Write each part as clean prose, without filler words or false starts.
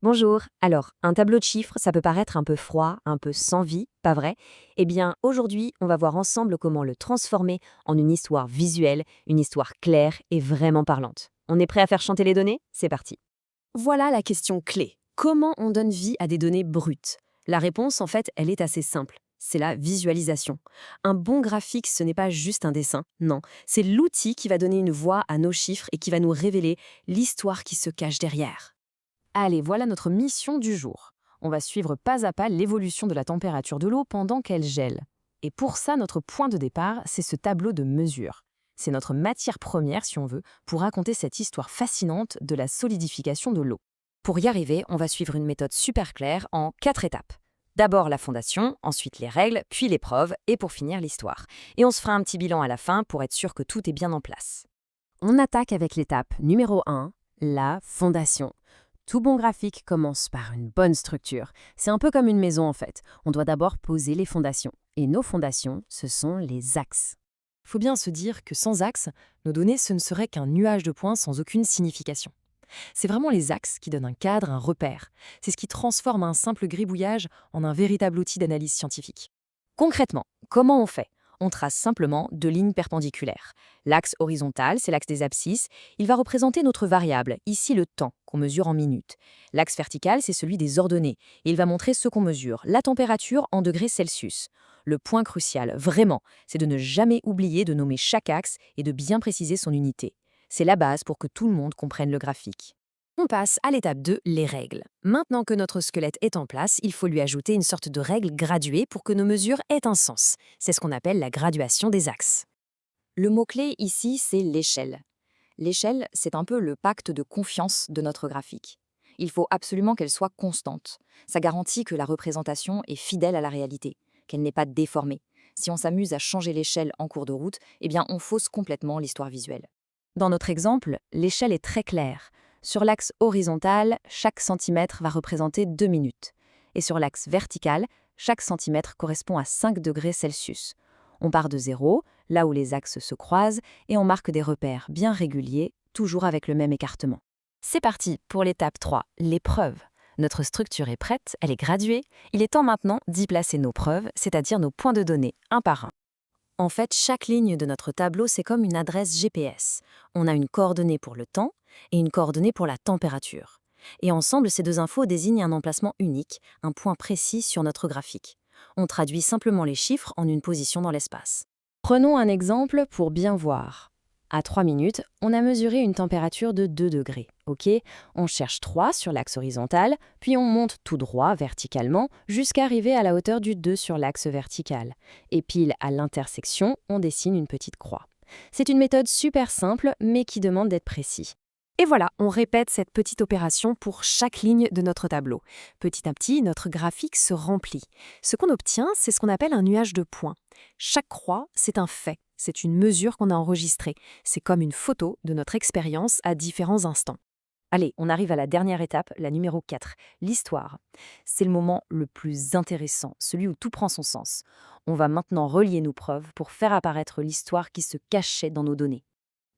Bonjour. Alors, un tableau de chiffres, ça peut paraître un peu froid, un peu sans vie, pas vrai? Eh bien, aujourd'hui, on va voir ensemble comment le transformer en une histoire visuelle, une histoire claire et vraiment parlante. On est prêt à faire chanter les données? C'est parti. Voilà la question clé. Comment on donne vie à des données brutes? La réponse, en fait, elle est assez simple. C'est la visualisation. Un bon graphique, ce n'est pas juste un dessin, non. C'est l'outil qui va donner une voix à nos chiffres et qui va nous révéler l'histoire qui se cache derrière. Allez, voilà notre mission du jour. On va suivre pas à pas l'évolution de la température de l'eau pendant qu'elle gèle. Et pour ça, notre point de départ, c'est ce tableau de mesure. C'est notre matière première, si on veut, pour raconter cette histoire fascinante de la solidification de l'eau. Pour y arriver, on va suivre une méthode super claire en 4 étapes. D'abord la fondation, ensuite les règles, puis l'épreuve, et pour finir l'histoire. Et on se fera un petit bilan à la fin pour être sûr que tout est bien en place. On attaque avec l'étape numéro 1, la fondation. Tout bon graphique commence par une bonne structure. C'est un peu comme une maison en fait. On doit d'abord poser les fondations. Et nos fondations, ce sont les axes. Il faut bien se dire que sans axes, nos données, ce ne serait qu'un nuage de points sans aucune signification. C'est vraiment les axes qui donnent un cadre, un repère. C'est ce qui transforme un simple gribouillage en un véritable outil d'analyse scientifique. Concrètement, comment on fait? On trace simplement deux lignes perpendiculaires. L'axe horizontal, c'est l'axe des abscisses. Il va représenter notre variable, ici le temps, qu'on mesure en minutes. L'axe vertical, c'est celui des ordonnées. Il va montrer ce qu'on mesure, la température en degrés Celsius. Le point crucial, vraiment, c'est de ne jamais oublier de nommer chaque axe et de bien préciser son unité. C'est la base pour que tout le monde comprenne le graphique. On passe à l'étape 2, les règles. Maintenant que notre squelette est en place, il faut lui ajouter une sorte de règle graduée pour que nos mesures aient un sens. C'est ce qu'on appelle la graduation des axes. Le mot-clé ici, c'est l'échelle. L'échelle, c'est un peu le pacte de confiance de notre graphique. Il faut absolument qu'elle soit constante. Ça garantit que la représentation est fidèle à la réalité, qu'elle n'est pas déformée. Si on s'amuse à changer l'échelle en cours de route, eh bien on fausse complètement l'histoire visuelle. Dans notre exemple, l'échelle est très claire. Sur l'axe horizontal, chaque centimètre va représenter 2 minutes. Et sur l'axe vertical, chaque centimètre correspond à 5 degrés Celsius. On part de zéro, là où les axes se croisent, et on marque des repères bien réguliers, toujours avec le même écartement. C'est parti pour l'étape 3, l'épreuve. Notre structure est prête, elle est graduée. Il est temps maintenant d'y placer nos preuves, c'est-à-dire nos points de données, un par un. En fait, chaque ligne de notre tableau, c'est comme une adresse GPS. On a une coordonnée pour le temps et une coordonnée pour la température. Et ensemble, ces deux infos désignent un emplacement unique, un point précis sur notre graphique. On traduit simplement les chiffres en une position dans l'espace. Prenons un exemple pour bien voir. À 3 minutes, on a mesuré une température de 2 degrés. Ok, on cherche 3 sur l'axe horizontal, puis on monte tout droit verticalement jusqu'à arriver à la hauteur du 2 sur l'axe vertical. Et pile à l'intersection, on dessine une petite croix. C'est une méthode super simple, mais qui demande d'être précis. Et voilà, on répète cette petite opération pour chaque ligne de notre tableau. Petit à petit, notre graphique se remplit. Ce qu'on obtient, c'est ce qu'on appelle un nuage de points. Chaque croix, c'est un fait, c'est une mesure qu'on a enregistrée. C'est comme une photo de notre expérience à différents instants. Allez, on arrive à la dernière étape, la numéro 4, l'histoire. C'est le moment le plus intéressant, celui où tout prend son sens. On va maintenant relier nos preuves pour faire apparaître l'histoire qui se cachait dans nos données.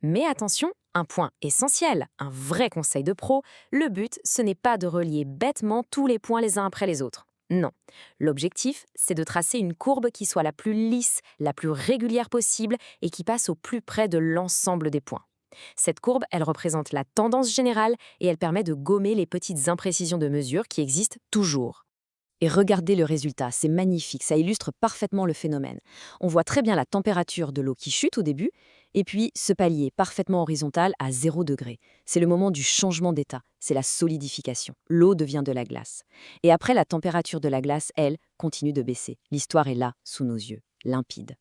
Mais attention, un point essentiel, un vrai conseil de pro, le but, ce n'est pas de relier bêtement tous les points les uns après les autres. Non. L'objectif, c'est de tracer une courbe qui soit la plus lisse, la plus régulière possible et qui passe au plus près de l'ensemble des points. Cette courbe, elle représente la tendance générale et elle permet de gommer les petites imprécisions de mesure qui existent toujours. Et regardez le résultat, c'est magnifique, ça illustre parfaitement le phénomène. On voit très bien la température de l'eau qui chute au début, et puis ce palier parfaitement horizontal à 0 degré. C'est le moment du changement d'état, c'est la solidification. L'eau devient de la glace. Et après, la température de la glace, elle, continue de baisser. L'histoire est là, sous nos yeux, limpide.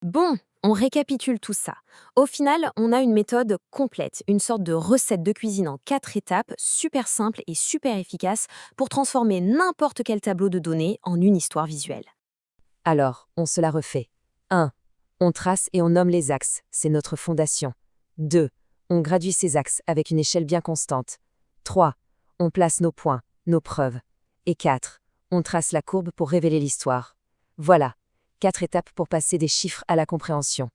Bon, on récapitule tout ça. Au final, on a une méthode complète, une sorte de recette de cuisine en 4 étapes, super simple et super efficace pour transformer n'importe quel tableau de données en une histoire visuelle. Alors, on se la refait. 1. On trace et on nomme les axes, c'est notre fondation. 2. On gradue ces axes avec une échelle bien constante. 3. On place nos points, nos preuves. Et 4. On trace la courbe pour révéler l'histoire. Voilà, 4 étapes pour passer des chiffres à la compréhension.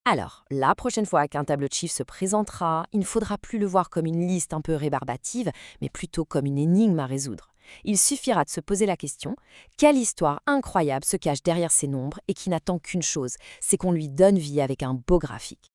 Alors, la prochaine fois qu'un tableau de chiffres se présentera, il ne faudra plus le voir comme une liste un peu rébarbative, mais plutôt comme une énigme à résoudre. Il suffira de se poser la question, quelle histoire incroyable se cache derrière ces nombres et qui n'attend qu'une chose, c'est qu'on lui donne vie avec un beau graphique.